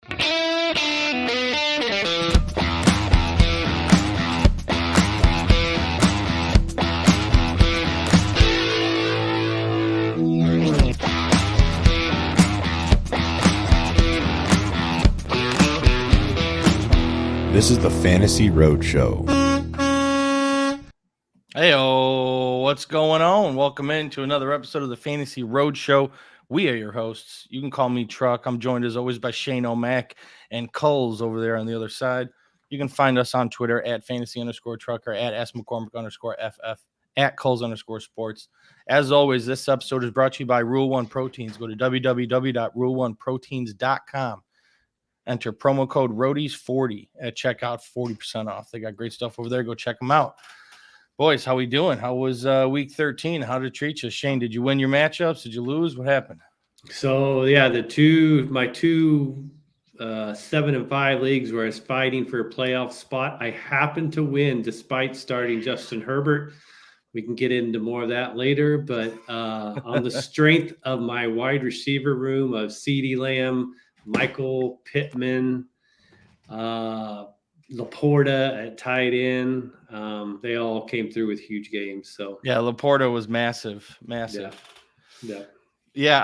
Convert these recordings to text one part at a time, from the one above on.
This is the Fantasy Roadshow. Hey-o, what's going on? Welcome into another episode of the Fantasy Roadshow. We are your hosts. You can call me Truck. I'm joined as always by Shane O'Mac and Kulz over there on the other side. You can find us on Twitter at fantasy_truck or at smccormick_ff, at Kulz_sports. As always, this episode is brought to you by Rule One Proteins. Go to www.rule1proteins.com. Enter promo code ROADIES40 at checkout, 40% off. They got great stuff over there. Go check them out. Boys, how we doing? How was week 13? How did it treat you? Shane, did you win your matchups? Did you lose? What happened? So, yeah, my two 7-5 leagues where I was fighting for a playoff spot, I happened to win despite starting Justin Herbert. We can get into more of that later, but on the strength of my wide receiver room of CeeDee Lamb, Michael Pittman, Laporta at tight end, they all came through with huge games. So yeah, Laporta was massive. Yeah.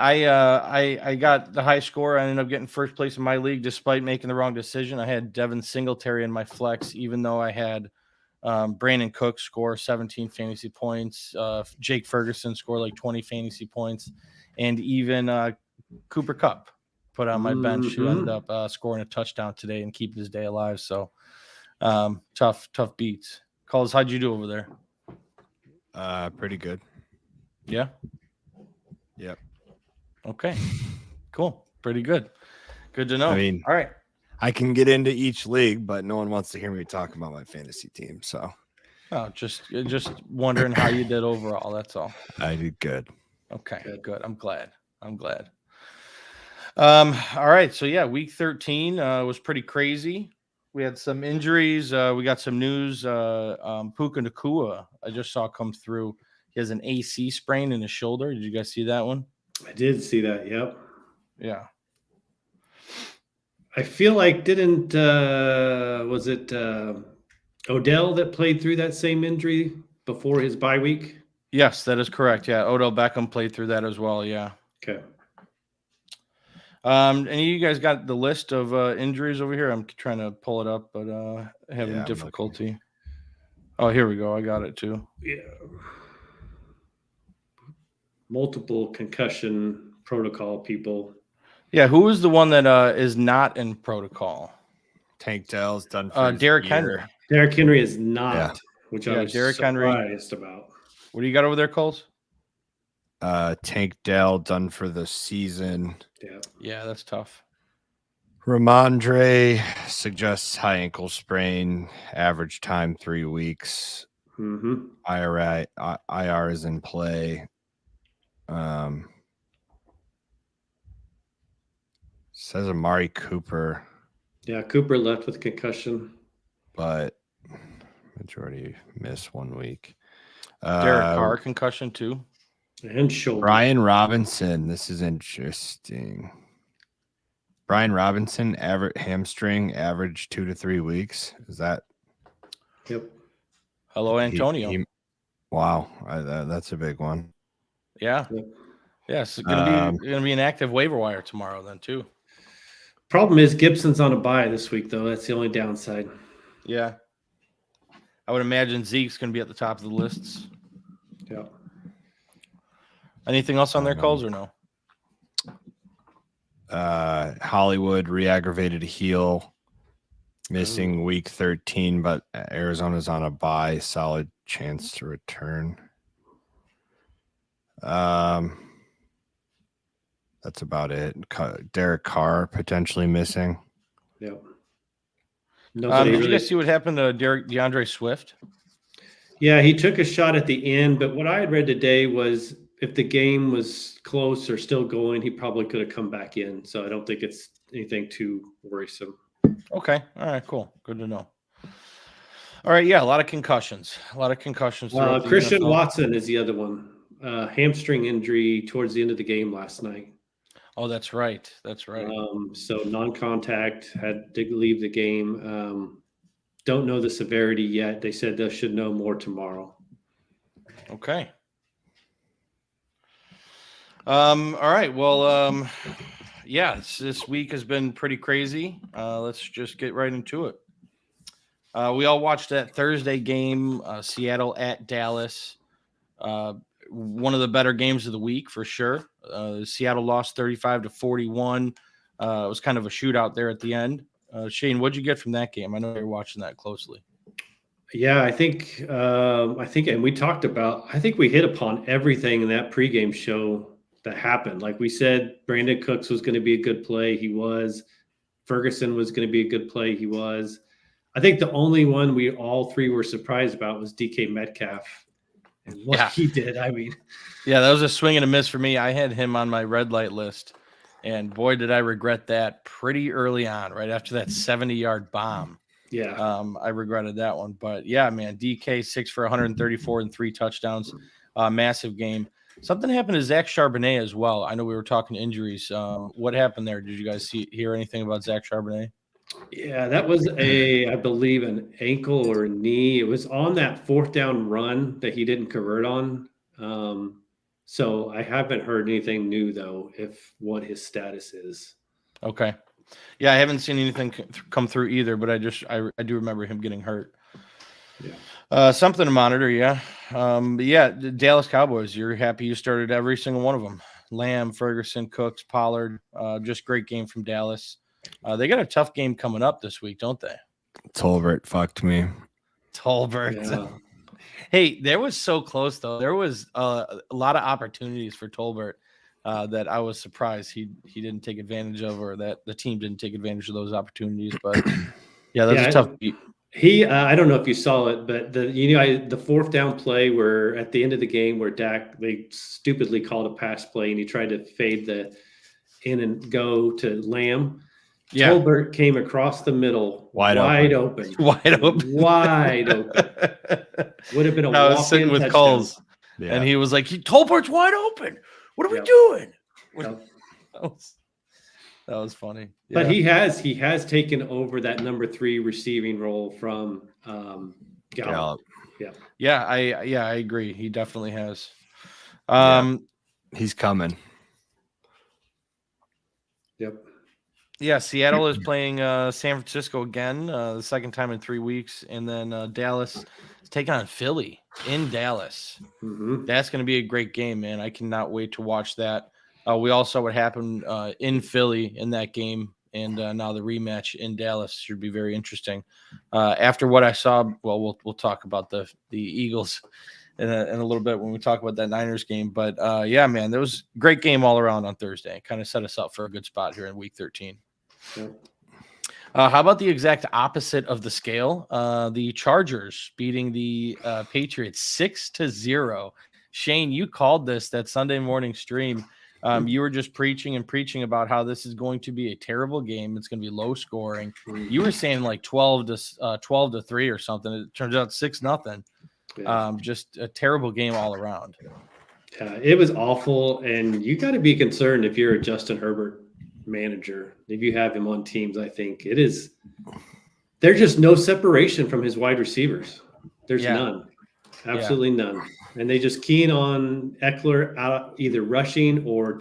I got the high score. I ended up getting first place in my league despite making the wrong decision. I had Devin Singletary in my flex, even though I had Brandon Cook score 17 fantasy points, Jake Ferguson score like 20 fantasy points, and even Cooper Kupp put on my bench, who ended up scoring a touchdown today and keeping his day alive. So tough beats. Culz, how'd you do over there? Pretty good. Yeah. Yep. Okay. Cool. Pretty good. Good to know. I mean, all right. I can get into each league, but no one wants to hear me talk about my fantasy team. So, just wondering how you did overall. That's all. I did good. Okay. Good. I'm glad. All right. So yeah, week 13 was pretty crazy. We had some injuries. We got some news. Puka Nacua, I just saw come through. He has an AC sprain in his shoulder. Did you guys see that one? I did see that. Yep. Yeah. I feel like was it Odell that played through that same injury before his bye week? Yes, that is correct. Yeah, Odell Beckham played through that as well. Yeah. Okay. And you guys got the list of injuries over here. I'm trying to pull it up, but having difficulty. Oh, here we go. I got it too. Yeah. Multiple concussion protocol people. Yeah, who is the one that is not in protocol? Tank Dell's done for Derrick Henry. Derrick Henry is not, which I was Derrick surprised Henry. about. What do you got over there, Kulz? Tank Dell done for the season. Yeah, that's tough. Ramondre suggests high ankle sprain, average time 3 weeks. Mm-hmm. IR is in play. Says Amari Cooper. Yeah, Cooper left with concussion. But majority miss 1 week. Derek Carr concussion too. And shoulder. Brian Robinson. This is interesting. Brian Robinson, hamstring, average 2 to 3 weeks. Is that? Yep. Hello, Antonio. Wow, that's a big one. Yeah. Yep. Yeah, it's gonna be an active waiver wire tomorrow then too. Problem is Gibson's on a bye this week though. That's the only downside. Yeah. I would imagine Zeke's gonna be at the top of the lists. Yeah. Anything else on their calls or no? Hollywood re-aggravated a heel, missing week 13, but Arizona's on a bye. Solid chance to return. That's about it. Derek Carr potentially missing. Yep. Did you guys see what happened to DeAndre Swift? Yeah, he took a shot at the end, but what I had read today was if the game was close or still going, he probably could have come back in. So I don't think it's anything too worrisome. Okay. All right, cool. Good to know. All right, yeah, a lot of concussions. Christian Watson is the other one. Hamstring injury towards the end of the game last night. Oh, that's right. That's right. So non-contact, had to leave the game. Don't know the severity yet. They said they should know more tomorrow. Okay. All right. Well, yeah, this week has been pretty crazy. Let's just get right into it. We all watched that Thursday game, Seattle at Dallas. One of the better games of the week for sure. Seattle lost 35-41. It was kind of a shootout there at the end. Shane, what'd you get from that game? I know you're watching that closely. Yeah, I think, and we talked about, I think we hit upon everything in that pregame show that happened. Like we said, Brandon Cooks was going to be a good play. He was. Ferguson was going to be a good play. He was. I think the only one we all three were surprised about was DK Metcalf and what he did. I mean, yeah, that was a swing and a miss for me. I had him on my red light list, and boy, did I regret that pretty early on, right after that 70-yard bomb. Yeah. I regretted that one. But yeah, man, DK 6 for 134 and 3 touchdowns. Massive game. Something happened to Zach Charbonnet as well. I know we were talking injuries. What happened there? Did you guys hear anything about Zach Charbonnet? Yeah, that was I believe, an ankle or a knee. It was on that 4th down run that he didn't convert on. So I haven't heard anything new though, if what his status is. Okay. Yeah, I haven't seen anything come through either, but I do remember him getting hurt. Yeah. Something to monitor, yeah. But yeah, the Dallas Cowboys, you're happy you started every single one of them. Lamb, Ferguson, Cooks, Pollard, just great game from Dallas. They got a tough game coming up this week, don't they? Tolbert fucked me. Tolbert. Yeah. Hey, there was so close, though. There was a lot of opportunities for Tolbert that I was surprised he didn't take advantage of, or that the team didn't take advantage of those opportunities. But yeah, that's a tough beat. He, I don't know if you saw it, but the 4th down play where at the end of the game where Dak, they stupidly called a pass play and he tried to fade the in and go to Lamb. Yeah. Tolbert came across the middle, wide open. Wide open. Would have been a walk-in. I was sitting with Kulz, and he was like, Tolbert's wide open. What are we doing? Yep. That was funny. Yeah. But he has taken over that number 3 receiving role from Gallup. Yeah, I agree. He definitely has. He's coming. Yep. Yeah, Seattle is playing San Francisco again, the second time in 3 weeks, and then Dallas is taking on Philly in Dallas. Mm-hmm. That's going to be a great game, man. I cannot wait to watch that. We all saw what happened in Philly in that game, and now the rematch in Dallas should be very interesting. After what I saw, well, we'll talk about the Eagles in a little bit when we talk about that Niners game. But yeah, man, there was a great game all around on Thursday. Kind of set us up for a good spot here in Week 13. Yeah. How about the exact opposite of the scale? The Chargers beating the Patriots 6-0. Shane, you called this that Sunday morning stream. You were just preaching about how this is going to be a terrible game. It's going to be low scoring. You were saying like 12-3 or something. It turns out 6-0. Yeah. Just a terrible game all around. Yeah, it was awful, and you got to be concerned if you're a Justin Herbert manager. If you have him on teams, I think it is. There's just no separation from his wide receivers. There's none, absolutely none. And they just keen on Eckler out either rushing or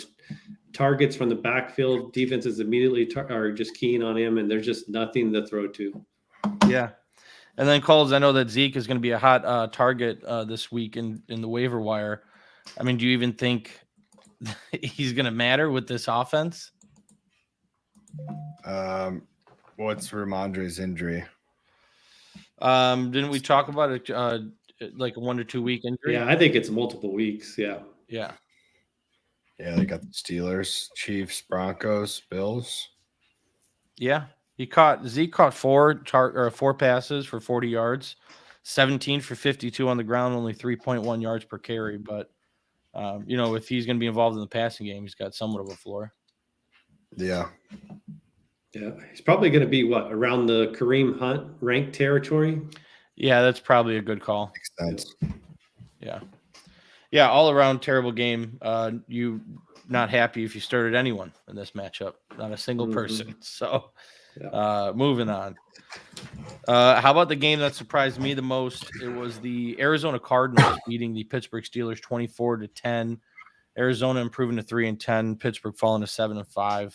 targets from the backfield. Defenses immediately are just keen on him, and there's just nothing to throw to. Yeah. And then Kulz, I know that Zeke is going to be a hot target this week in the waiver wire. I mean, do you even think he's going to matter with this offense? What's Ramondre's injury? Didn't we talk about it like a 1 to 2 week injury? Yeah, I think it's multiple weeks. Yeah. Yeah, they got the Steelers, Chiefs, Broncos, Bills. Yeah. Zeke caught 4 passes for 40 yards, 17 for 52 on the ground, only 3.1 yards per carry. But if he's going to be involved in the passing game, he's got somewhat of a floor. Yeah. Yeah, he's probably going to be around the Kareem Hunt ranked territory. Yeah, that's probably a good call. Makes sense. Yeah, all around terrible game. not happy if you started anyone in this matchup, not a single person. So, moving on. How about the game that surprised me the most? It was the Arizona Cardinals beating the Pittsburgh Steelers 24-10. Arizona improving to 3-10. Pittsburgh falling to 7-5.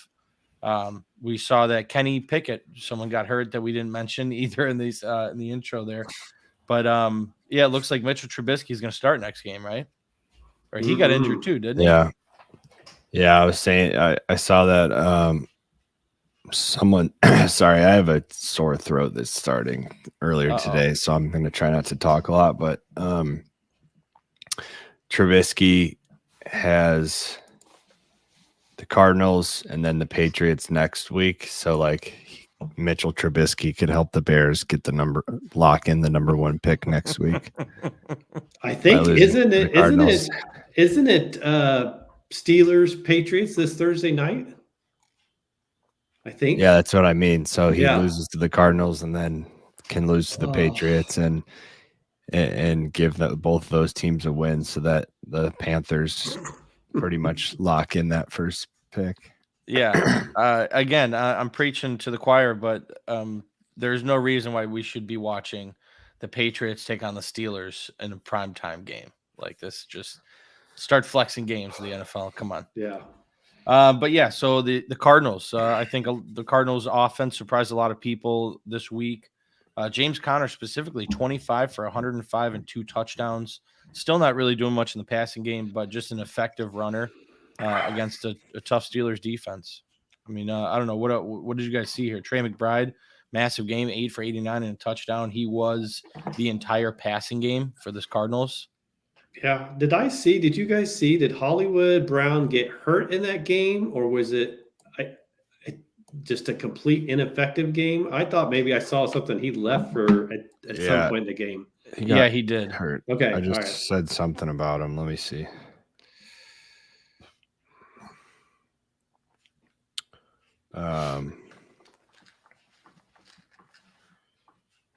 We saw that Kenny Pickett, someone got hurt that we didn't mention either in these in the intro there. But yeah, it looks like Mitchell Trubisky is going to start next game, right? Or he got injured too, didn't he? Yeah. I was saying I saw that someone sorry, I have a sore throat that's starting earlier today, so I'm going to try not to talk a lot. But Trubisky has the Cardinals and then the Patriots next week. So like Mitchell Trubisky could help the Bears get lock in the number 1 pick next week. I think isn't it Steelers Patriots this Thursday night? I think. Yeah, that's what I mean. So he loses to the Cardinals and then can lose to the Patriots and give both of those teams a win so that the Panthers pretty much lock in that first pick. Yeah. Again, I'm preaching to the choir, but there's no reason why we should be watching the Patriots take on the Steelers in a primetime game like this. Just start flexing games in the NFL. Come on. Yeah. But yeah, so the Cardinals, I think the Cardinals offense surprised a lot of people this week. James Conner specifically 25 for 105 and 2 touchdowns. Still not really doing much in the passing game, but just an effective runner against a tough Steelers defense. I mean, I don't know. What did you guys see here? Trey McBride, massive game, 8 for 89 and a touchdown. He was the entire passing game for this Cardinals. Yeah. Did you guys see, did Hollywood Brown get hurt in that game, or was it just a complete ineffective game? I thought maybe I saw something he left for at some point in the game. He did. Hurt. Okay. I just said something about him. Let me see.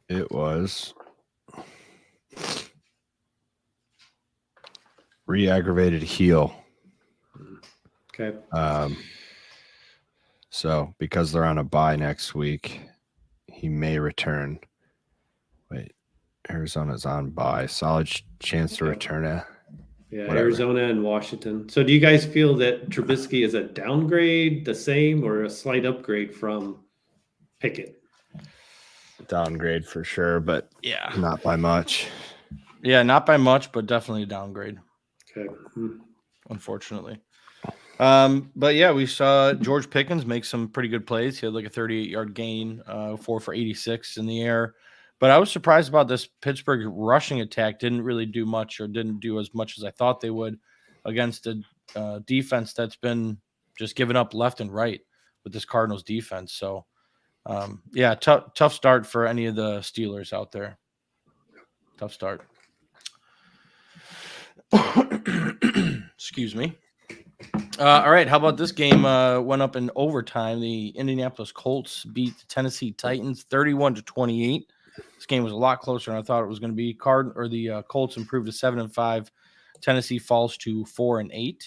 It was re-aggravated heel. Okay. So because they're on a bye next week, he may return. Wait, Arizona's on bye. Solid chance to return it. Yeah, Whatever. Arizona and Washington. So do you guys feel that Trubisky is a downgrade, the same, or a slight upgrade from Pickett? Downgrade for sure, but not by much. Yeah, not by much, but definitely a downgrade. Okay. Unfortunately. But yeah, we saw George Pickens make some pretty good plays. He had like a 38-yard gain, 4 for 86 in the air. But I was surprised about this Pittsburgh rushing attack. Didn't really do much, or didn't do as much as I thought they would against a defense that's been just given up left and right with this Cardinals defense. So, yeah, tough start for any of the Steelers out there. Tough start. Excuse me. All right, how about this game went up in overtime? The Indianapolis Colts beat the Tennessee Titans 31-28. This game was a lot closer than I thought it was going to be. The Colts improved to 7-5. Tennessee falls to 4-8.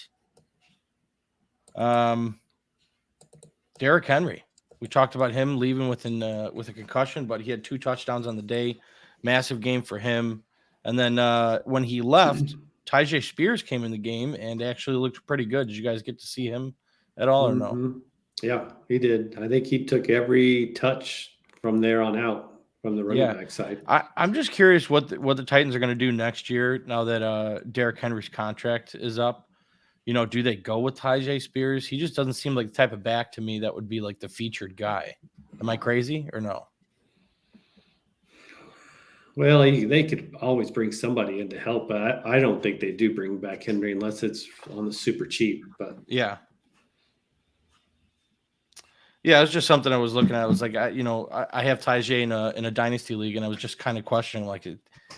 Derrick Henry. We talked about him leaving with a concussion, but he had 2 touchdowns on the day. Massive game for him. And then when he left, Tyjae Spears came in the game and actually looked pretty good. Did you guys get to see him at all or no? Yeah, he did. I think he took every touch from there on out from the running back side. I'm just curious what the Titans are going to do next year now that Derrick Henry's contract is up. You know, do they go with Tyjae Spears? He just doesn't seem like the type of back to me that would be like the featured guy. Am I crazy or no? Well, they could always bring somebody in to help, but I don't think they do bring back Henry unless it's on the super cheap. But yeah, it was just something I was looking at. I was like, I have Tyjae in a dynasty league, and I was just kind of questioning, like,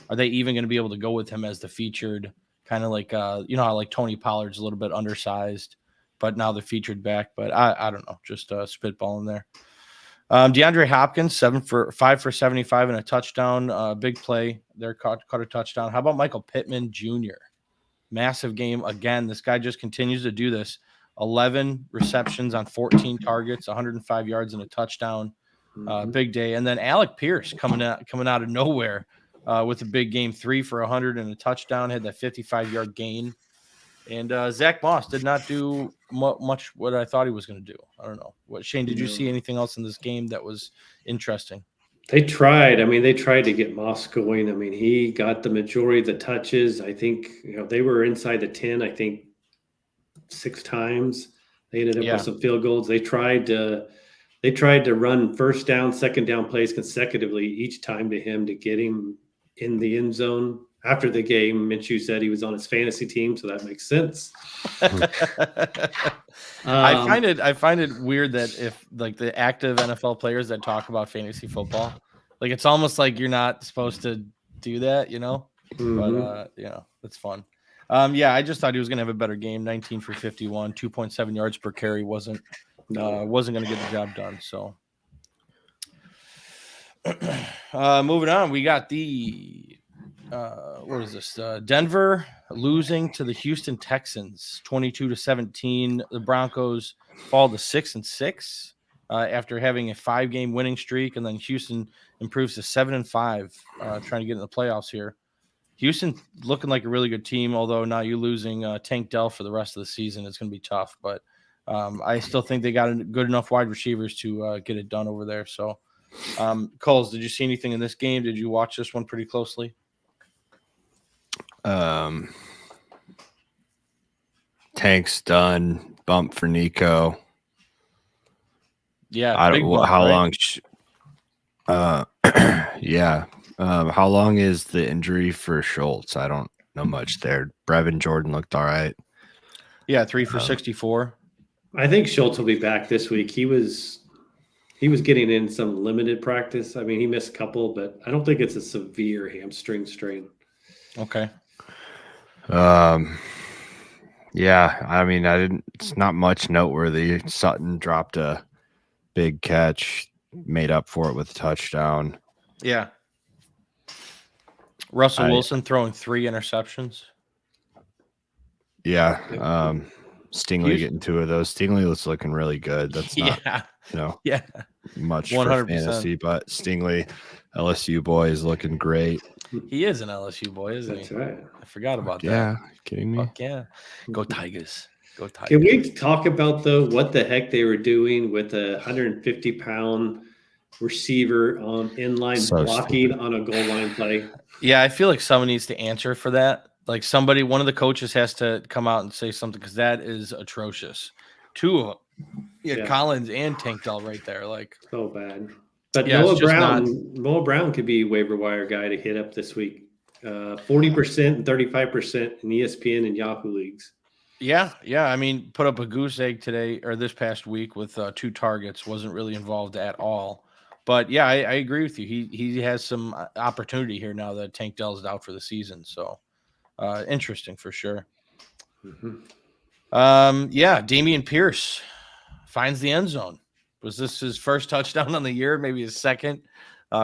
are they even going to be able to go with him as the featured? Kind of like, how like Tony Pollard's a little bit undersized, but now the featured back. But I don't know, just spitballing there. DeAndre Hopkins, 5 for 75 and a touchdown. Big play there, caught a touchdown. How about Michael Pittman Jr.? Massive game again. This guy just continues to do this. 11 receptions on 14 targets, 105 yards and a touchdown. Big day. And then Alec Pierce coming out of nowhere with a big game, 3 for 100 and a touchdown, had that 55-yard gain. And Zach Moss did not do much what I thought he was going to do. I don't know. Shane, did you see anything else in this game that was interesting? They tried. I mean, they tried to get Moss going. I mean, he got the majority of the touches. I think, they were inside the 10, I think 6 times. They ended up with some field goals. They tried to run first down, second down plays consecutively each time to him to get him in the end zone. After the game, Minshew said he was on his fantasy team, so that makes sense. I find it weird that if like the active NFL players that talk about fantasy football, like it's almost like you're not supposed to do that, But it's fun. I just thought he was going to have a better game. 19 for 51, 2.7 yards per carry wasn't going to get the job done. So moving on, we got the what is this? Denver losing to the Houston Texans 22-17. The Broncos fall to 6-6 after having a 5-game winning streak, and then Houston improves to 7-5, trying to get in the playoffs here. Houston looking like a really good team, although now you're losing Tank Dell for the rest of the season. It's going to be tough, but I still think they got good enough wide receivers to get it done over there. So, Kulz, did you see anything in this game? Did you watch this one pretty closely? Tank's done. Bump for Nico. Yeah, I don't know how long. How long is the injury for Schultz? I don't know much there. Brevin Jordan looked all right. Yeah, 3 for 64. I think Schultz will be back this week. He was getting in some limited practice. I mean, he missed a couple, but I don't think it's a severe hamstring strain. Okay. I mean, it's not much noteworthy. Sutton dropped a big catch, made up for it with a touchdown. Yeah. Russell Wilson throwing 3 interceptions. Yeah. Stingley getting 2 of those. Stingley was looking really good. That's not, much 100%. For fantasy, but Stingley, LSU boy, is looking great. He is an LSU boy, isn't he? That's right. I forgot about that. Yeah, kidding me? Fuck yeah. Go Tigers. Go Tigers. Can we talk about, though, what the heck they were doing with a 150-pound receiver on inline blocking on a goal line play? Yeah, I feel like someone needs to answer for that. Like one of the coaches has to come out and say something, because that is atrocious. 2 of them. Yeah, Collins and Tank Dell right there. Like, so bad. But Noah Brown could be a waiver wire guy to hit up this week. 40% and 35% in ESPN and Yahoo leagues. Yeah. I mean, put up a goose egg today or this past week with 2 targets. Wasn't really involved at all. But yeah, I agree with you. He has some opportunity here now that Tank Dell is out for the season. So interesting for sure. Damian Pierce finds the end zone. Was this his first touchdown on the year? Maybe his second?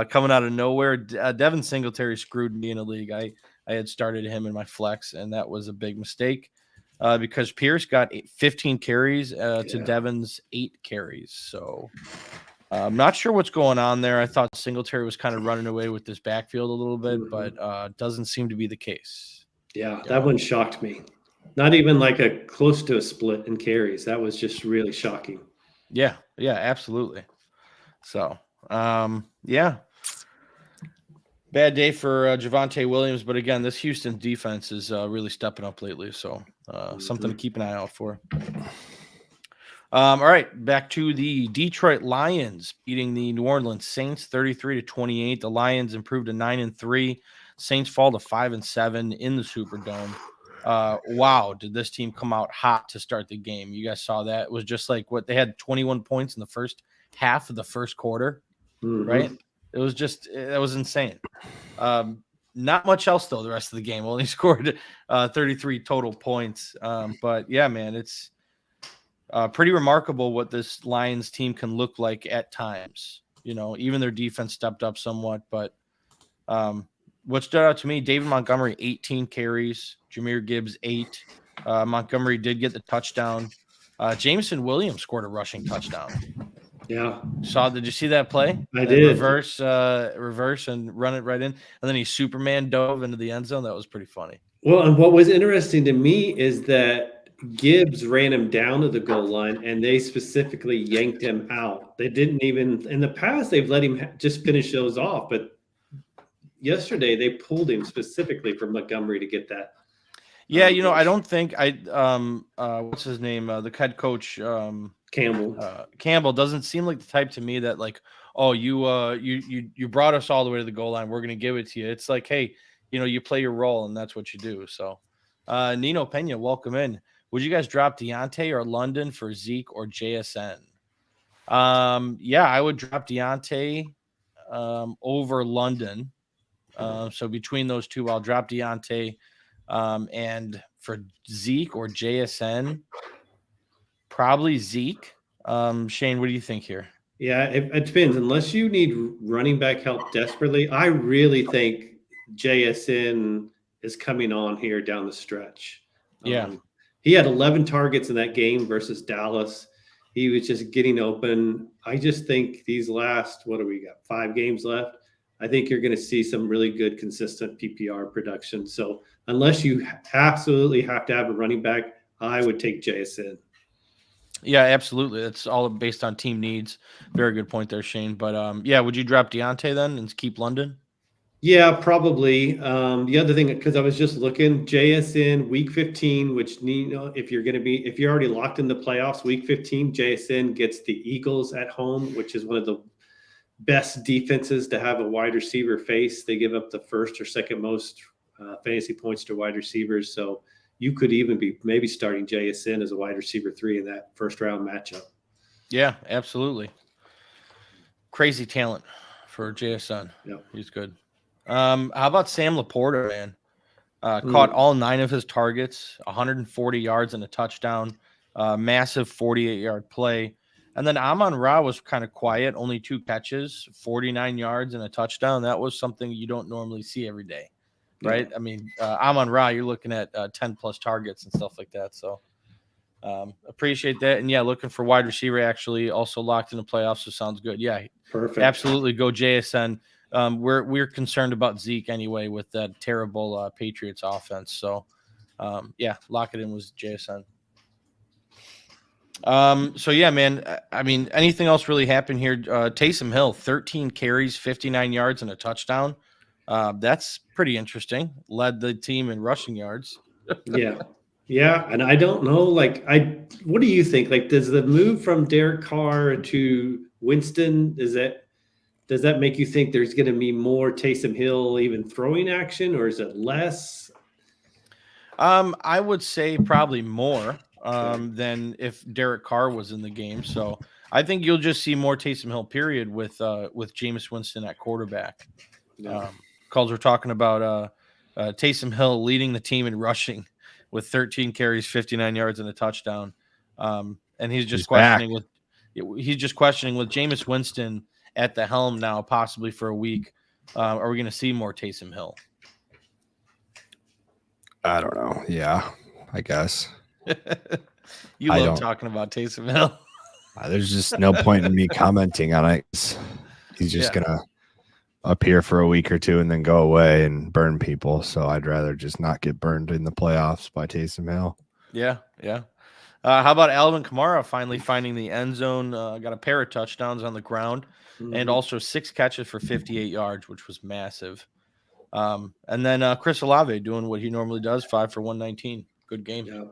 Coming out of nowhere. Devin Singletary screwed me in a league. I had started him in my flex, and that was a big mistake because Pierce got 15 carries to Devin's 8 carries. So I'm not sure what's going on there. I thought Singletary was kind of running away with this backfield a little bit, but doesn't seem to be the case. Yeah, that one shocked me. Not even like a close to a split in carries. That was just really shocking. Yeah, absolutely. So, bad day for Javonte Williams. But again, this Houston defense is really stepping up lately. So something to keep an eye out for. All right, back to the Detroit Lions beating the New Orleans Saints 33-28. The Lions improved to 9-3. Saints fall to 5-7 in the Superdome. Wow, did this team come out hot to start the game? You guys saw that. It was just like what they had 21 points in the first half of the first quarter, right? It was insane. Not much else though. The rest of the game only scored 33 total points. But yeah, man, it's pretty remarkable what this Lions team can look like at times. Even their defense stepped up somewhat, but what stood out to me, David Montgomery, 18 carries, Jahmyr Gibbs, 8. Montgomery did get the touchdown. Jameson Williams scored a rushing touchdown. Yeah, Did you see that play? I did. Reverse and run it right in. And then he Superman dove into the end zone. That was pretty funny. Well, and what was interesting to me is that Gibbs ran him down to the goal line, and they specifically yanked him out. They didn't even, in the past, they've let him just finish those off. But yesterday, they pulled him specifically for Montgomery to get that. Yeah, I don't think what's his name? The head coach, Campbell doesn't seem like the type to me that like, oh, you brought us all the way to the goal line. We're going to give it to you. It's like, hey, you play your role and that's what you do. So, Nino Pena, welcome in. Would you guys drop Deontay or London for Zeke or JSN? Yeah, I would drop Deontay over London. So between those two, I'll drop Deontay. And for Zeke or JSN, probably Zeke. Shane, what do you think here? Yeah, it depends. Unless you need running back help desperately, I really think JSN is coming on here down the stretch. Yeah. He had 11 targets in that game versus Dallas. He was just getting open. I just think these last, what do we got? 5 games left. I think you're going to see some really good, consistent PPR production. So unless you absolutely have to have a running back, I would take JSN. Yeah, absolutely. It's all based on team needs. Very good point there, Shane. But yeah, would you drop Deontay then and keep London? Yeah, probably. The other thing, because I was just looking, JSN week 15, which if you're already locked in the playoffs, week 15, JSN gets the Eagles at home, which is one of the best defenses to have a wide receiver face. They give up the first or second most fantasy points to wide receivers. So you could even be maybe starting JSN as a wide receiver 3 in that first round matchup. Yeah, absolutely. Crazy talent for JSN. Yeah, he's good. How about Sam Laporta, man? Caught all 9 of his targets, 140 yards and a touchdown, massive 48-yard play. And then Amon-Ra was kind of quiet, only 2 catches, 49 yards and a touchdown. That was something you don't normally see every day, right? Yeah. I mean, Amon-Ra, you're looking at 10-plus targets and stuff like that. So appreciate that. And, yeah, looking for wide receiver actually also locked in the playoffs, so sounds good. Yeah, perfect. Absolutely go JSN. We're concerned about Zeke anyway with that terrible Patriots offense. So, yeah, lock it in with JSN. So yeah, man, I mean, anything else really happened here? Taysom Hill, 13 carries, 59 yards and a touchdown. That's pretty interesting. Led the team in rushing yards. Yeah. And I don't know, what do you think? Like, does the move from Derek Carr to Winston, does that make you think there's going to be more Taysom Hill even throwing action, or is it less? I would say probably more. Than if Derek Carr was in the game. So I think you'll just see more Taysom Hill period with Jameis Winston at quarterback. Calls we're talking about Taysom Hill leading the team in rushing with 13 carries, 59 yards and a touchdown. And he's questioning with Jameis Winston at the helm now, possibly for a week. Are we going to see more Taysom Hill? I don't know. Yeah, I guess. You love talking about Taysom Hill. There's just no point in me commenting on it. He's just gonna appear for a week or two and then go away and burn people. So I'd rather just not get burned in the playoffs by Taysom Hill. Yeah. How about Alvin Kamara finally finding the end zone? Got a pair of touchdowns on the ground and also 6 catches for 58 yards, which was massive. And then Chris Olave doing what he normally does, 5 for 119. Good game. Yeah,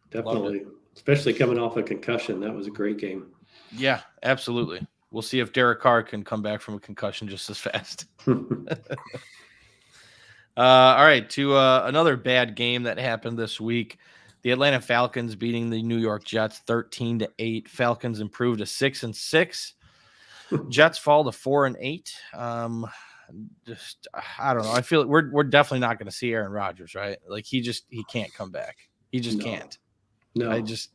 definitely. Especially coming off a concussion. That was a great game. Yeah, absolutely. We'll see if Derek Carr can come back from a concussion just as fast. All right, to another bad game that happened this week. The Atlanta Falcons beating the New York Jets 13-8. Falcons improved to 6-6. Jets fall to 4-8. I don't know. I feel like we're definitely not going to see Aaron Rodgers, right? Like he can't come back. He just can't. No,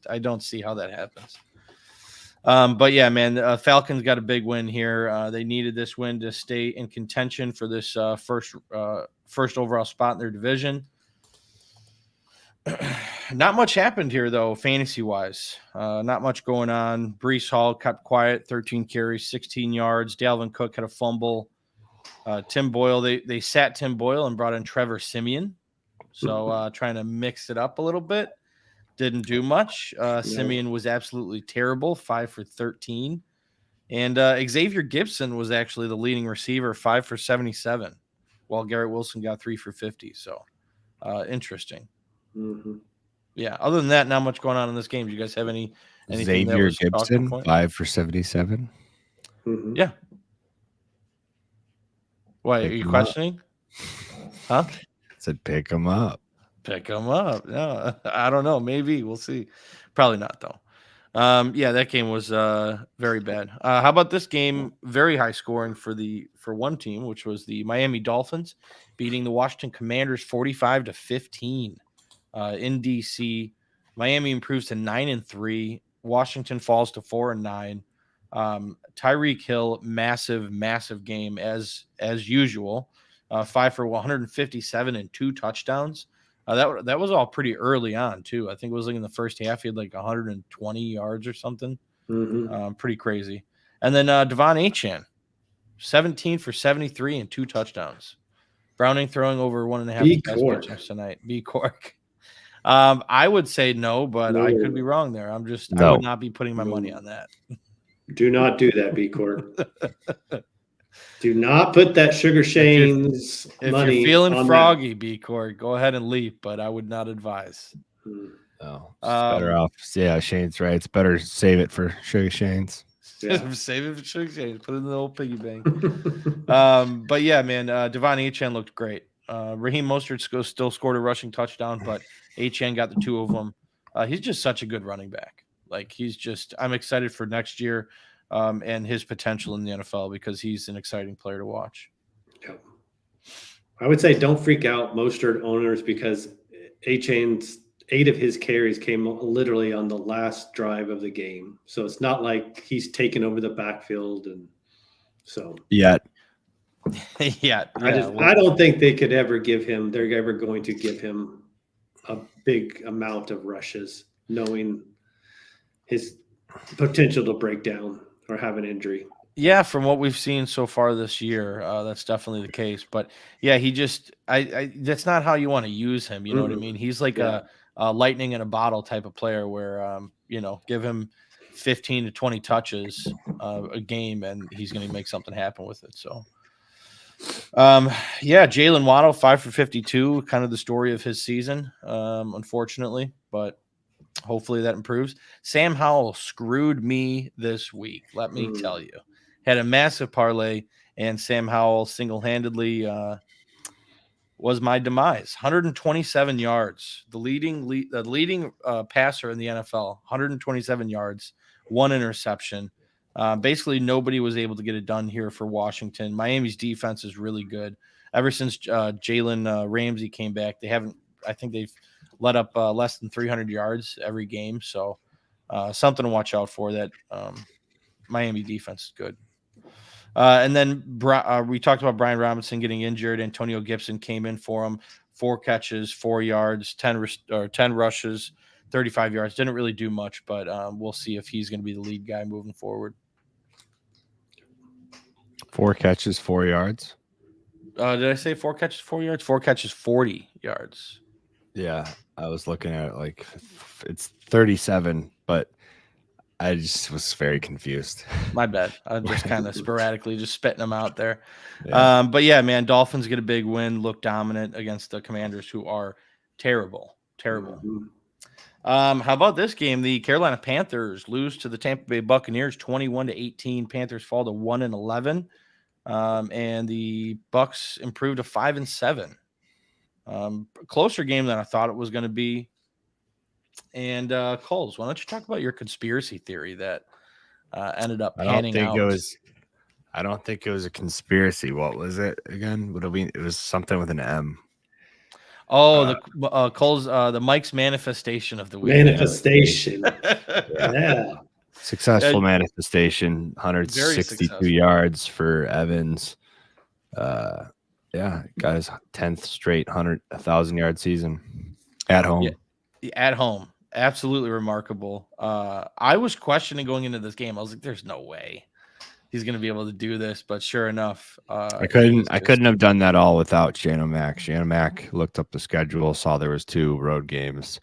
I don't see how that happens. But yeah, man, Falcons got a big win here. They needed this win to stay in contention for this first overall spot in their division. Not much happened here, though, fantasy-wise. Not much going on. Breece Hall kept quiet, 13 carries, 16 yards. Dalvin Cook had a fumble. Tim Boyle, they sat Tim Boyle and brought in Trevor Siemian. So trying to mix it up a little bit. Didn't do much. Siemian was absolutely terrible, 5 for 13. And Xavier Gibson was actually the leading receiver, 5 for 77, while Garrett Wilson got 3 for 50. So interesting. Mm-hmm. Yeah. Other than that, not much going on in this game. Do you guys have anything Xavier that was Gibson, point? 5 for 77. Mm-hmm. Yeah. Why, are you questioning? Huh? I said pick him up. Pick him up. No, I don't know. Maybe. We'll see. Probably not, though. Yeah, that game was very bad. How about this game? Very high scoring for one team, which was the Miami Dolphins beating the Washington Commanders 45-15 in DC. Miami improves to 9-3. Washington falls to 4-9. Tyreek Hill, massive game as usual. 5 for 157 and 2 touchdowns. That was all pretty early on too. I think it was like in the first half, he had like 120 yards or something. Mm-hmm. Pretty crazy. And then Devon Achane, 17 for 73 and 2 touchdowns. Browning throwing over 1.5 touchdowns tonight. B Cork. I would say no, but I could be wrong there. I would not be putting my money on that. Do not do that, B Cork. Do not put that Sugar Shane's money. If you're feeling froggy, B Cork, go ahead and leap, but I would not advise. No, it's better off. Yeah, Shane's right. It's better save it for Sugar Shane's. Yeah. Save it for Sugar Shane's. Put it in the old piggy bank. But yeah, man, Devon Achane looked great. Raheem Mostert still scored a rushing touchdown, but Achane got the 2 of them. He's just such a good running back. Like I'm excited for next year. And his potential in the NFL because he's an exciting player to watch. Yeah. I would say don't freak out Mostert owners because Achane's 8 of his carries came literally on the last drive of the game. So it's not like he's taken over the backfield. And so yet. Yeah. I don't think they're ever going to give him a big amount of rushes, knowing his potential to break down or have an injury. Yeah, from what we've seen so far this year, that's definitely the case. But yeah, he just that's not how you want to use him. You know what I mean? He's like a lightning in a bottle type of player where give him 15 to 20 touches a game and he's going to make something happen with it. So Jalen Waddle, 5 for 52, kind of the story of his season, unfortunately, but hopefully that improves. Sam Howell screwed me this week. Let me tell you, had a massive parlay, and Sam Howell single-handedly was my demise. 127 yards, the leading passer in the NFL. 127 yards, 1 interception. Basically, nobody was able to get it done here for Washington. Miami's defense is really good. Ever since Jalen Ramsey came back, I think they've let up less than 300 yards every game. So something to watch out for. That Miami defense is good. And then we talked about Brian Robinson getting injured. Antonio Gibson came in for him. 4 catches, 4 yards, 10 rushes, 35 yards. Didn't really do much, but we'll see if he's going to be the lead guy moving forward. 4 catches, 4 yards. Did I say 4 catches, 4 yards? 4 catches, 40 yards. Yeah, I was looking at it like it's 37, but I just was very confused. My bad. I'm just kind of sporadically just spitting them out there. Yeah. But yeah, man, Dolphins get a big win, look dominant against the Commanders, who are terrible. Mm-hmm. How about this game? The Carolina Panthers lose to the Tampa Bay Buccaneers 21-18. Panthers fall to 1-11. And the Bucs improved to 5-7. Closer game than I thought it was going to be. And Kulz, why don't you talk about your conspiracy theory that ended up panning out? I don't think it was a conspiracy. What was it again? It was something with an M. Oh, the Kulz, the Mike's manifestation of the week. Manifestation. Yeah. Successful manifestation. 162 yards for Evans. Yeah, got his 10th straight 1,000 yard season at home. At home. Absolutely remarkable. I was questioning going into this game. I was like, there's no way he's going to be able to do this. But sure enough, I couldn't have done that all without Shannon Mack. Shannon Mack looked up the schedule, saw there was 2 road games,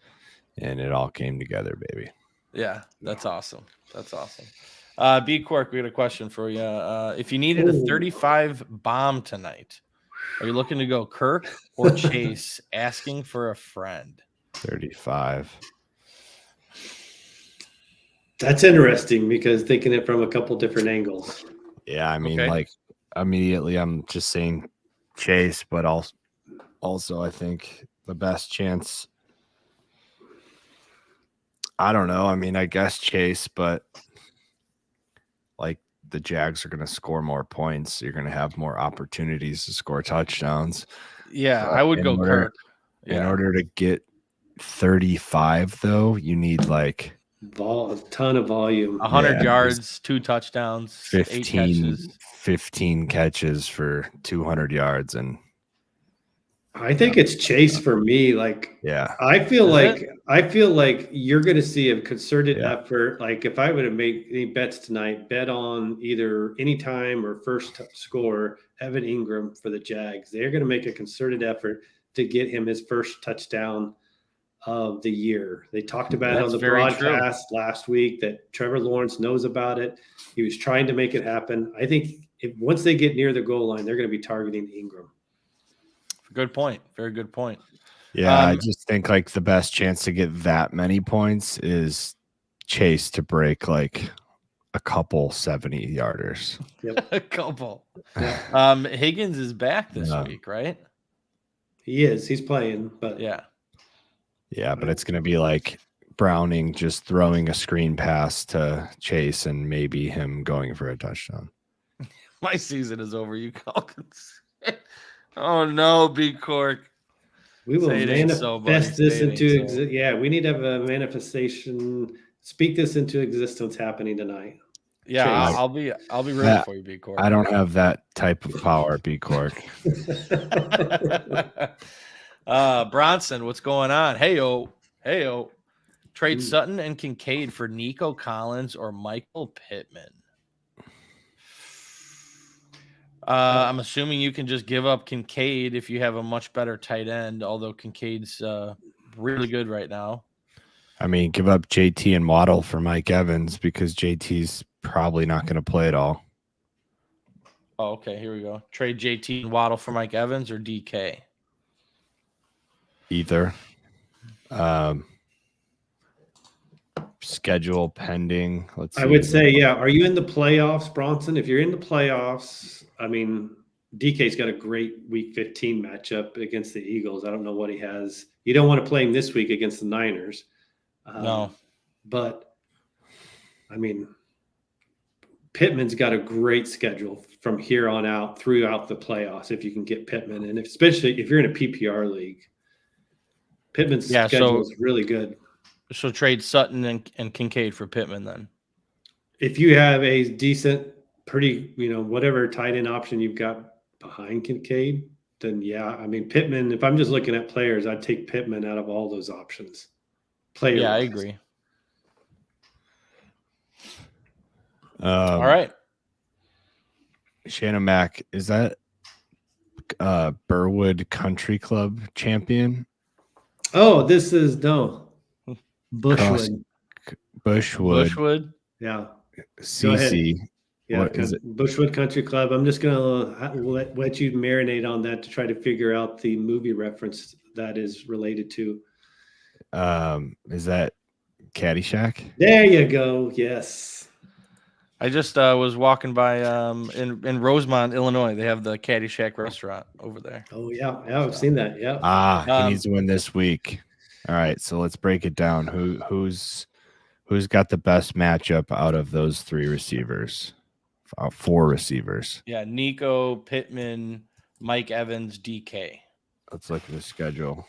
and it all came together, baby. Yeah, that's awesome. That's awesome. B Cork, we got a question for you. If you needed a 35 bomb tonight, are you looking to go Kirk or Chase? Asking for a friend. 35. That's interesting because thinking it from a couple different angles. Yeah, I mean, Okay. like immediately I'm just saying Chase, but also I think the best chance. I don't know. I mean, I guess Chase, but like the Jags are going to score more points. You're going to have more opportunities to score touchdowns. Yeah, But I would go Kirk. In Yeah. order to get 35, though, you need like A ton of volume. 100 Yeah, yards, 2 touchdowns, 8 catches. 15 catches for 200 yards. And I think it's Chase for me. Like, yeah, I feel Is like you're going to see a concerted Yeah. effort. Like, if I would have made any bets tonight, bet on either anytime or first score Evan Ingram for the Jags. They're going to make a concerted effort to get him his first touchdown of the year. They talked about it on That's the very true. broadcast last week that Trevor Lawrence knows about it. He was trying to make it happen. I think once they get near the goal line, they're going to be targeting Ingram. Good point. Very good point. Yeah, I just think like the best chance to get that many points is Chase to break like a couple 70-yarders. A couple. Yeah. Higgins is back this Yeah. week, right? He is. He's playing, but Yeah. Yeah, but it's going to be like Browning just throwing a screen pass to Chase and maybe him going for a touchdown. My season is over, you Falcons. Oh no, B Cork. we will Say it ain't so, buddy. manifest this Say it into ain't so. yeah. We need to have a manifestation. Speak this into existence happening tonight. Yeah, Chase. I'll be rooting Yeah, for you, B Cork. I don't have that type of power, B Cork. Bronson, what's going on? Heyo. Trade Sutton and Kincaid for Nico Collins or Michael Pittman. I'm assuming you can just give up Kincaid if you have a much better tight end, although Kincaid's really good right now. I mean, give up JT and Waddle for Mike Evans because JT's probably not going to play at all. Oh, okay. Here we go. Trade JT and Waddle for Mike Evans or DK. Either. Schedule pending. Let's see. I would say, yeah. Are you in the playoffs, Bronson? If you're in the playoffs, I mean, DK's got a great week 15 matchup against the Eagles. I don't know what he has. You don't want to play him this week against the Niners. No. But, I mean, Pittman's got a great schedule from here on out throughout the playoffs if you can get Pittman. And especially if you're in a PPR league, Pittman's schedule is really good. So trade Sutton and Kincaid for Pittman then. If you have a decent, pretty, whatever tight end option you've got behind Kincaid, then yeah. I mean, Pittman, if I'm just looking at players, I'd take Pittman out of all those options. Yeah, I agree. All right. Shannon Mack, is that Burwood Country Club champion? Oh, this is Bushwood. Bushwood. Yeah. CC. Yeah, What is it? Bushwood Country Club. I'm just gonna let you marinate on that to try to figure out the movie reference that is related to. Is that Caddyshack? There you go. Yes. I just was walking by in Rosemont, Illinois. They have the Caddyshack restaurant over there. Oh yeah, I've seen that. Yeah. He needs to win this week. All right, so let's break it down. Who's got the best matchup out of those 3 receivers? 4 receivers. Yeah, Nico, Pittman, Mike Evans, DK. Let's look at the schedule.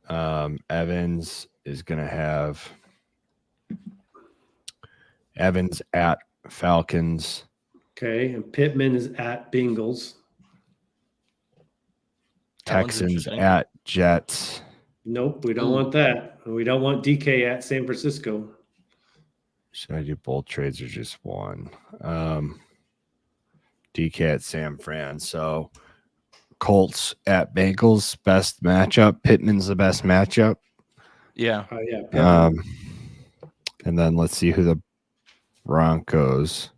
Evans is going to have Evans at Falcons. Okay, and Pittman is at Bengals. Texans at Jets. Nope, we don't Ooh. want that. We don't want DK at San Francisco. Should I do both trades or just one? DK at San Fran. So Colts at Bengals, best matchup. Pittman's the best matchup. Yeah. Yeah. Pittman. And then let's see who the Broncos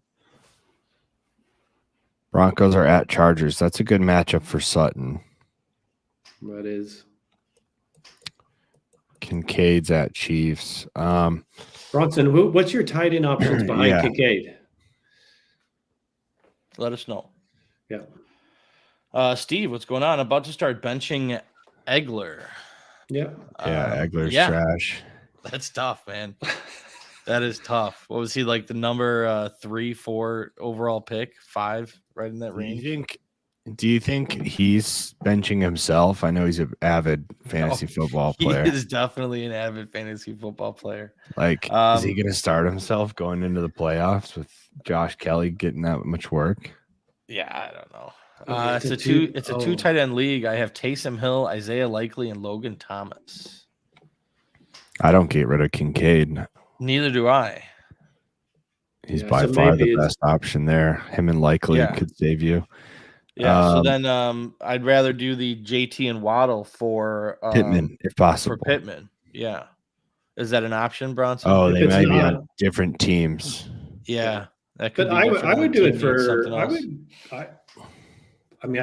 are at Chargers. That's a good matchup for Sutton. That is. Kincaid's at Chiefs. Bronson, what's your tight end options behind Yeah. Kincaid? Let us know. Yeah. Steve, what's going on? About to start benching Egler. Yeah. Egler's trash. That's tough, man. That is tough. What was he like? The number 3, 4 overall pick, 5, right in that range. Do you think he's benching himself? I know he's an avid fantasy football player. He is definitely an avid fantasy football player. Like, is he going to start himself going into the playoffs with Josh Kelly getting that much work? Yeah, I don't know. It's a two tight end league. I have Taysom Hill, Isaiah Likely, and Logan Thomas. I don't get rid of Kincaid. Neither do I. He's by far the best option there. Him and Likely could save you. Yeah. So then I'd rather do the JT and Waddle for Pittman, if possible. For Pittman. Yeah. Is that an option, Bronson? Oh, they might be on different teams. Yeah. That could but be I would do it for I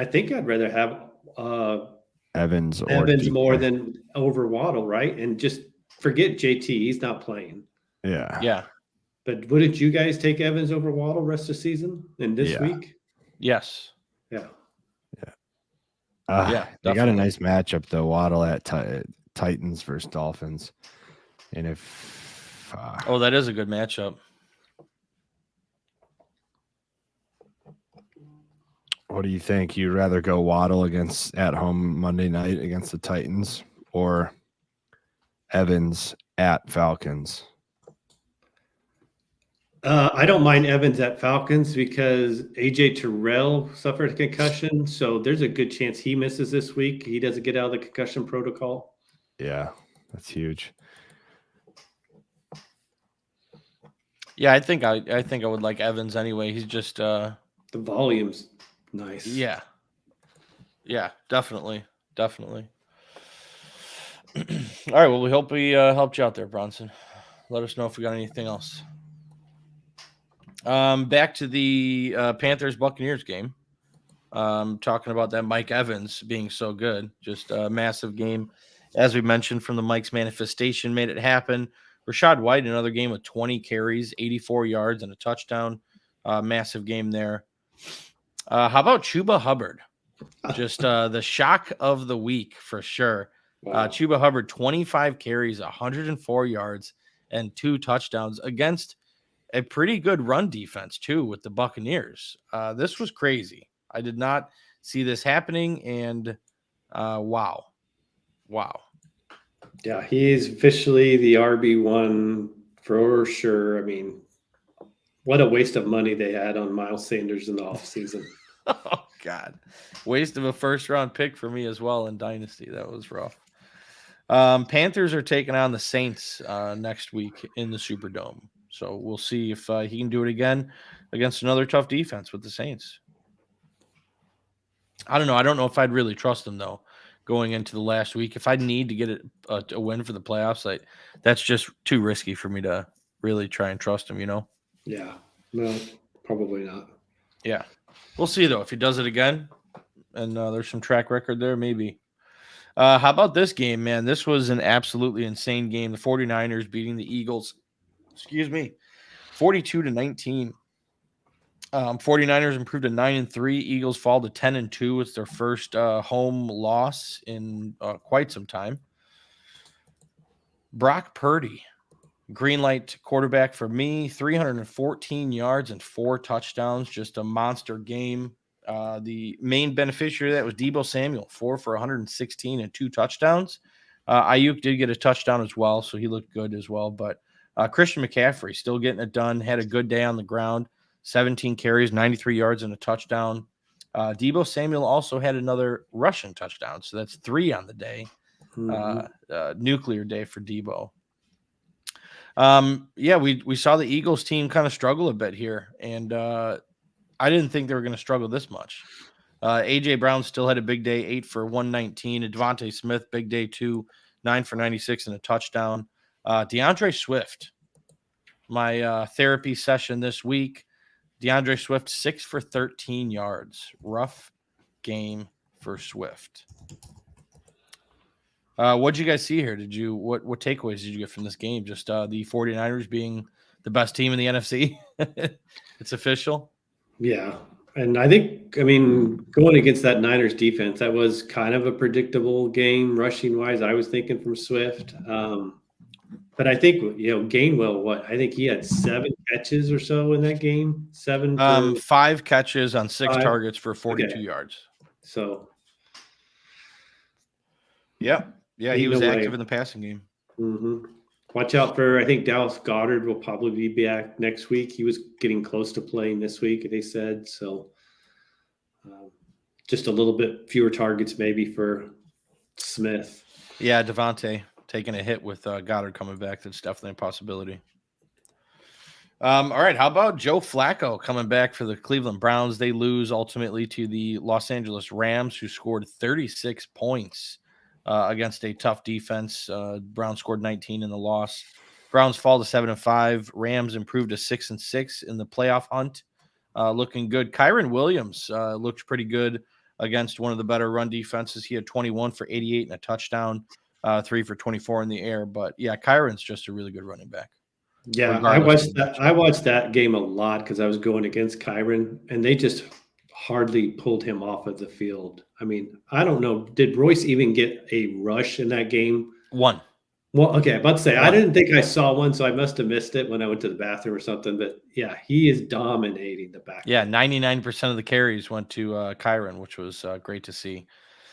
think I'd rather have Evans more than over Waddle, right? And just forget JT. He's not playing. Yeah. Yeah. But wouldn't you guys take Evans over Waddle rest of the season and this week? Yes. Yeah. They got a nice matchup though. Waddle at Titans versus Dolphins. And if that is a good matchup. What do you think? You'd rather go Waddle at home Monday night against the Titans or Evans at Falcons? I don't mind Evans at Falcons because AJ Terrell suffered a concussion, so there's a good chance he misses this week. He doesn't get out of the concussion protocol. Yeah, that's huge. Yeah, I think I would like Evans anyway. He's just the volume's nice. Yeah. Yeah, definitely. All right, well, we hope we helped you out there, Bronson. Let us know if we got anything else. Back to the Panthers-Buccaneers game. Talking about that Mike Evans being so good. Just a massive game. As we mentioned, from the Mike's manifestation, made it happen. Rashad White, another game with 20 carries, 84 yards, and a touchdown. Massive game there. How about Chuba Hubbard? Just the shock of the week for sure. Wow. Chuba Hubbard, 25 carries, 104 yards, and 2 touchdowns against a pretty good run defense, too, with the Buccaneers. This was crazy. I did not see this happening, and wow. Yeah, he's officially the RB1 for sure. I mean, what a waste of money they had on Miles Sanders in the offseason. Oh, God. Waste of a first-round pick for me as well in Dynasty. That was rough. Panthers are taking on the Saints next week in the Superdome. So we'll see if he can do it again against another tough defense with the Saints. I don't know. I don't know if I'd really trust him, though, going into the last week. If I need to get a win for the playoffs, that's just too risky for me to really try and trust him, Yeah. No, probably not. Yeah. We'll see, though. If he does it again and there's some track record there, maybe. How about this game, man? This was an absolutely insane game. The 49ers beating the Eagles. 42-19. 49ers improved to 9-3. Eagles fall to 10-2. It's their first home loss in quite some time. Brock Purdy, green light quarterback for me, 314 yards and 4 touchdowns. Just a monster game. The main beneficiary of that was Deebo Samuel, 4 for 116 and 2 touchdowns. Ayuk did get a touchdown as well, so he looked good as well. But Christian McCaffrey still getting it done. Had a good day on the ground. 17 carries, 93 yards, and a touchdown. Deebo Samuel also had another rushing touchdown, so that's 3 on the day. nuclear day for Debo. We saw the Eagles team kind of struggle a bit here, and I didn't think they were going to struggle this much. AJ Brown still had a big day, 8 for 119. And Devontae Smith, big day too, 9 for 96 and a touchdown. DeAndre Swift, my therapy session this week. DeAndre Swift, 6 for 13 yards. Rough game for Swift. What'd you guys see here? What takeaways did you get from this game? Just the 49ers being the best team in the NFC? It's official. Yeah. And I think, going against that Niners defense, that was kind of a predictable game rushing wise. I was thinking from Swift. But I think, Gainwell, I think he had 7 catches or so in that game. 5 catches on 6 targets for 42 yards. So. Yep. Yeah, he was active in the passing game. Mm-hmm. Watch out for, I think Dallas Goedert will probably be back next week. He was getting close to playing this week, they said. So just a little bit fewer targets maybe for Smith. Yeah, Devontae taking a hit with Goddard coming back. That's definitely a possibility. All right, how about Joe Flacco coming back for the Cleveland Browns? They lose ultimately to the Los Angeles Rams, who scored 36 points against a tough defense. Browns scored 19 in the loss. Browns fall to 7-5. Rams improved to 6-6 in the playoff hunt. Looking good. Kyren Williams looked pretty good against one of the better run defenses. He had 21 for 88 and a touchdown, 3 for 24 in the air. But yeah, Kyron's just a really good running back. Yeah, I watched that game a lot because I was going against Kyren, and they just hardly pulled him off of the field. I don't know. Did Royce even get a rush in that game? One. Well, okay, about to say, I didn't think I saw one, so I must have missed it when I went to the bathroom or something. But yeah, he is dominating the back. Yeah, 99% of the carries went to Kyren, which was great to see.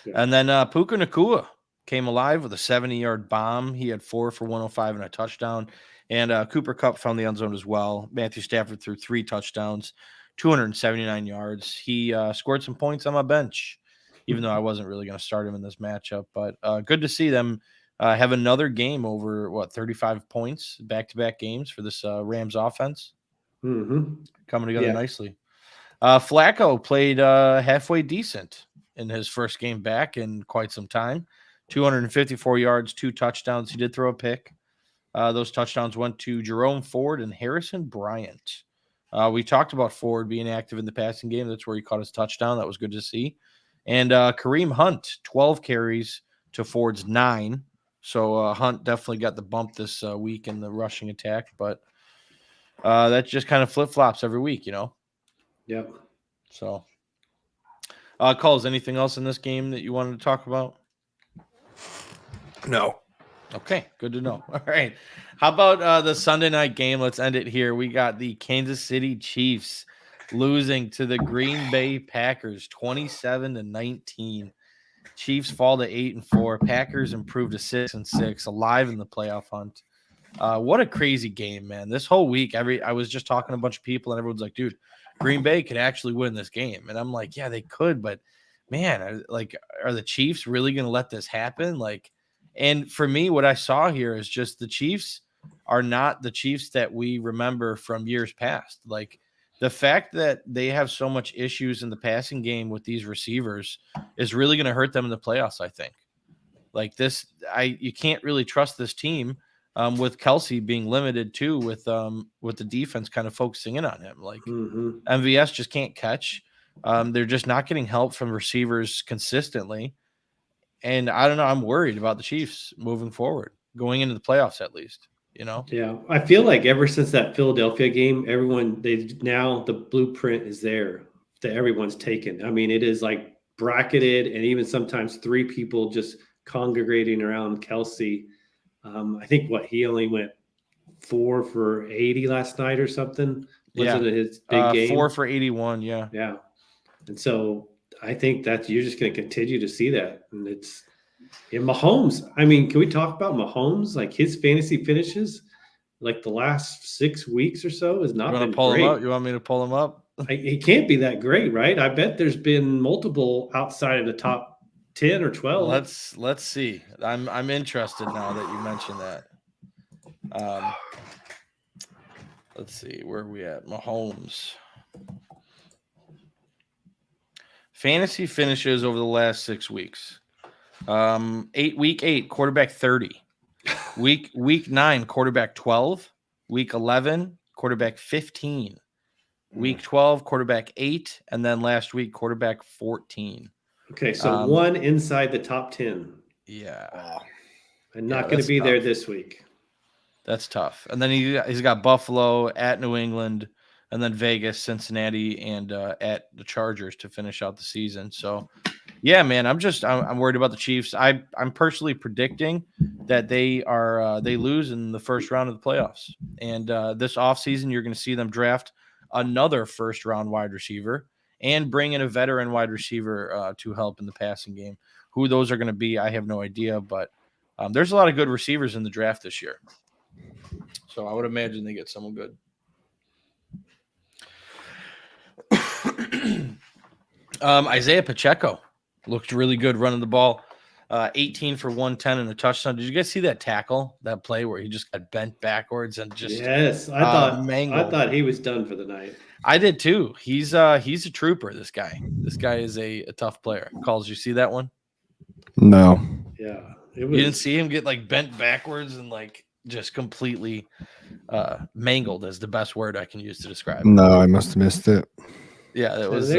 Yeah. And then Puka Nacua came alive with a 70-yard bomb. He had 4 for 105 and a touchdown. And Cooper Kupp found the end zone as well. Matthew Stafford threw 3 touchdowns, 279 yards. He scored some points on my bench, even though I wasn't really going to start him in this matchup. But good to see them have another game over, 35 points, back-to-back games for this Rams offense. Mm-hmm. Coming together nicely. Flacco played halfway decent in his first game back in quite some time. 254 yards, 2 touchdowns. He did throw a pick. Those touchdowns went to Jerome Ford and Harrison Bryant. We talked about Ford being active in the passing game. That's where he caught his touchdown. That was good to see. And Kareem Hunt, 12 carries to Ford's 9. So Hunt definitely got the bump this week in the rushing attack. But that just kind of flip-flops every week, Yep. So, Kulz, anything else in this game that you wanted to talk about? No. Okay, good to know. All right. How about the Sunday night game? Let's end it here. We got the Kansas City Chiefs losing to the Green Bay Packers 27-19. Chiefs fall to 8-4. Packers improve to 6-6, alive in the playoff hunt. What a crazy game, man. This whole week, I was just talking to a bunch of people, and everyone's like, dude, Green Bay could actually win this game. And I'm like, yeah, they could, but man, are the Chiefs really going to let this happen? And for me, what I saw here is just the Chiefs are not the Chiefs that we remember from years past. The fact that they have so much issues in the passing game with these receivers is really going to hurt them in the playoffs, I think. You can't really trust this team with Kelsey being limited too, with the defense kind of focusing in on him. MVS just can't catch. They're just not getting help from receivers consistently. And I don't know. I'm worried about the Chiefs moving forward, going into the playoffs at least. Yeah, I feel like ever since that Philadelphia game, the blueprint is there that everyone's taken. It is bracketed, and even sometimes 3 people just congregating around Kelsey. I think he only went 4 for 80 last night or something. Wasn't it his big game? 4 for 81. Yeah. Yeah. And so I think that you're just going to continue to see that. And it's Mahomes. Can we talk about Mahomes? His fantasy finishes, the last 6 weeks or so has not been pull great. Him up? You want me to pull him up? He can't be that great, right? I bet there's been multiple outside of the top 10 or 12. Let's see. I'm interested now that you mentioned that. Let's see, where are we at? Mahomes. Fantasy finishes over the last 6 weeks. Week 8, quarterback 30. Week 9, quarterback 12. Week 11, quarterback 15. Week 12, quarterback 8, and then last week, quarterback 14. Okay, so one inside the top 10. Yeah. And not going to be there this week. That's tough. And then he's got Buffalo, at New England, and then Vegas, Cincinnati, and at the Chargers to finish out the season. So, yeah, man, I'm worried about the Chiefs. I'm personally predicting that they lose in the first round of the playoffs. And this offseason, you're going to see them draft another first-round wide receiver and bring in a veteran wide receiver to help in the passing game. Who those are going to be, I have no idea. But there's a lot of good receivers in the draft this year. So I would imagine they get someone good. Isaiah Pacheco looked really good running the ball. 18 for 110 and a touchdown. Did you guys see that tackle, that play where he just got bent backwards and just I thought he was done for the night. I did too. He's a trooper, this guy. This guy is a tough player. Calls, you see that one? No. Yeah. You didn't see him get like bent backwards and like just completely mangled is the best word I can use to describe it. No, I must have missed it. Yeah, it was.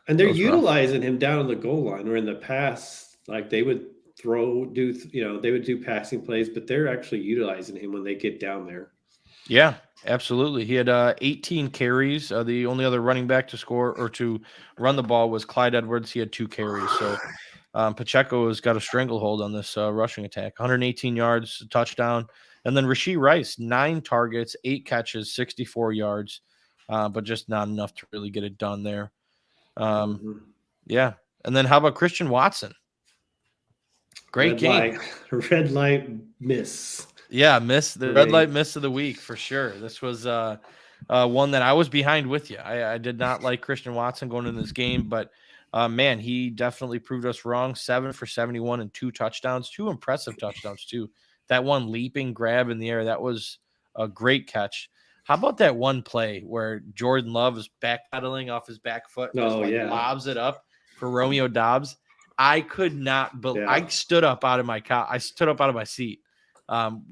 And they're utilizing him down on the goal line, where in the past, like they would they would do passing plays, but they're actually utilizing him when they get down there. Yeah, absolutely. He had 18 carries. The only other running back to score or to run the ball was Clyde Edwards. He had 2 carries. So Pacheco has got a stranglehold on this rushing attack. 118 yards, a touchdown. And then Rashee Rice, 9 targets, 8 catches, 64 yards, but just not enough to really get it done there. Yeah. And then how about Christian Watson? Great game. Red light miss. Yeah, the red light miss of the week for sure. This was one that I was behind with you. I did not like Christian Watson going into this game, but man, he definitely proved us wrong. 7 for 71 and 2 touchdowns, 2 impressive touchdowns too. That one leaping grab in the air, that was a great catch. How about that one play where Jordan Love is backpedaling off his back foot and lobs it up for Romeo Doubs? I could not believe. I stood up out of my I stood up out of my seat.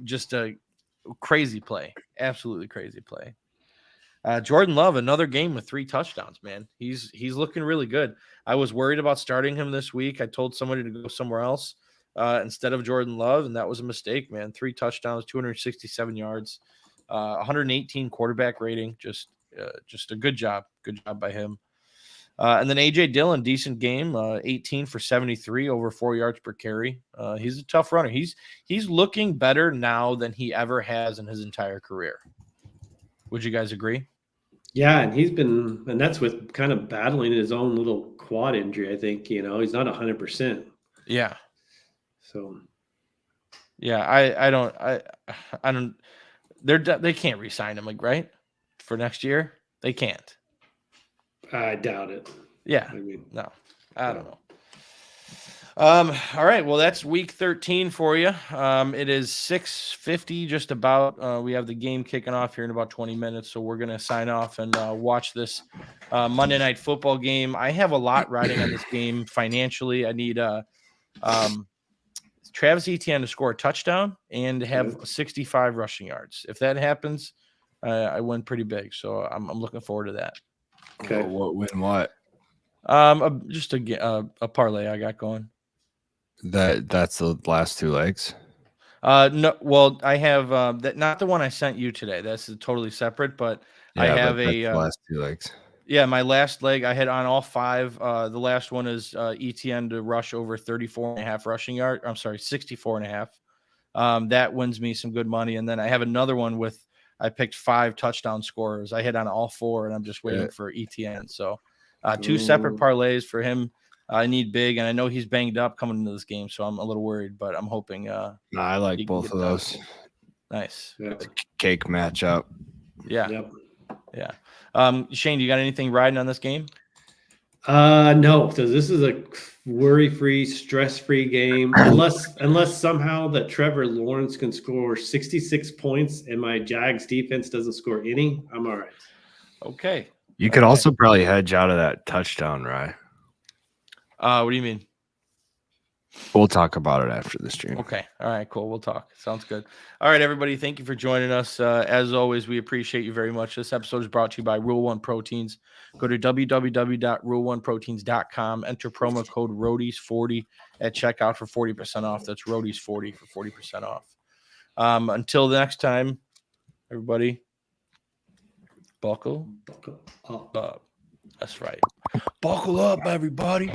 Just a crazy play, absolutely crazy play. Jordan Love, another game with 3 touchdowns. Man, he's looking really good. I was worried about starting him this week. I told somebody to go somewhere else instead of Jordan Love, and that was a mistake. Man, 3 touchdowns, 267 yards, 118 quarterback rating. Just a good job by him. And then A.J. Dillon, decent game, 18 for 73, over 4 yards per carry. He's a tough runner. He's looking better now than he ever has in his entire career. Would you guys agree? Yeah, and that's with kind of battling his own little quad injury. I think, he's not 100%. Yeah. So. Yeah, I don't. They can't re-sign him, like, right? For next year, they can't. I doubt it. Yeah. No, I don't know. All right. Well, that's week 13 for you. It is 6:50, just about. We have the game kicking off here in about 20 minutes, so we're going to sign off and watch this Monday Night Football game. I have a lot riding on this game financially. I need Travis Etienne to score a touchdown and have 65 rushing yards. If that happens, I win pretty big. So I'm looking forward to that. Okay. What? Just a parlay I got going. That's the last 2 legs. No, well, I have that, not the one I sent you today. That's totally separate, but I have the last 2 legs. Yeah, my last leg I had on all 5. The last one is ETN to rush over 34.5 rushing yard. I'm sorry, 64.5. That wins me some good money. And then I have another one I picked 5 touchdown scorers. I hit on all 4, and I'm just waiting for ETN. So 2 separate parlays for him. I need big, and I know he's banged up coming into this game, so I'm a little worried, but I'm hoping. I like both of those. Nice. Yeah. Cake matchup. Yeah. Yep. Yeah. Shane, you got anything riding on this game? No. So this is a worry-free, stress-free game, unless somehow that Trevor Lawrence can score 66 points and my Jags defense doesn't score any. I'm all right. Okay. You could Okay. also probably hedge out of that touchdown, right? What do you mean? We'll talk about it after the stream. Okay. All right, cool. We'll talk. Sounds good. All right, everybody. Thank you for joining us. As always, we appreciate you very much. This episode is brought to you by Rule One Proteins. Go to www.rule1proteins.com. Enter promo code ROADIES40 at checkout for 40% off. That's ROADIES40 for 40% off. Until the next time, everybody, buckle Up. up. That's right. Buckle up, everybody.